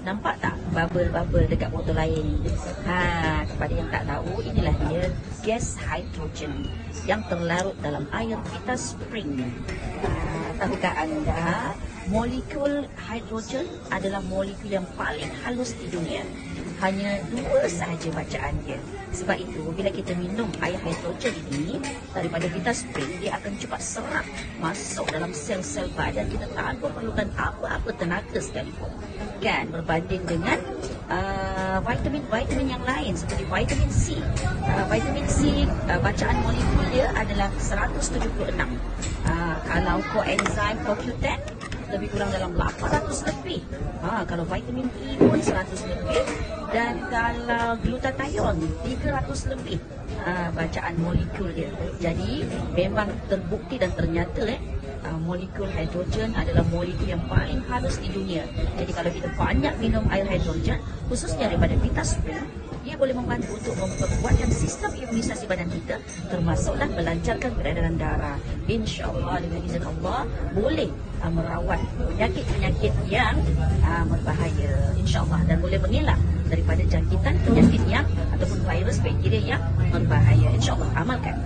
Nampak tak bubble-bubble dekat botol air ni? Kepada yang tak tahu, inilah dia gas hidrogen yang terlarut dalam air Vita Spring. Tahukah anda, molekul hidrogen adalah molekul yang paling halus di dunia. Hanya 2 sahaja bacaan dia. Sebab itu, bila kita minum air hidrogen ini daripada Vita Spring, dia akan cepat serap masuk dalam sel-sel badan kita tanpa perlukan apa-apa tenaga sekalipun. Kan, berbanding dengan vitamin-vitamin yang lain seperti vitamin C. Vitamin C, bacaan molekul dia adalah 176. Kalau coenzyme CoQ10, lebih kurang dalam 800 lebih. Kalau vitamin E pun 100 lebih. Dan kalau glutathione 300 lebih bacaan molekul dia. Jadi memang terbukti dan ternyata molekul hidrogen adalah molekul yang paling halus di dunia. Jadi kalau kita banyak minum air hidrogen, khususnya daripada Vita Spring, ia boleh membantu untuk memperkuatkan sistem imunisasi badan kita, termasuklah melancarkan peredaran darah. InsyaAllah dengan izin Allah boleh merawat penyakit-penyakit yang berbahaya, insyaAllah, dan boleh mengelak daripada jangkitan penyakit yang ataupun virus, bakteria yang berbahaya. InsyaAllah, amalkan.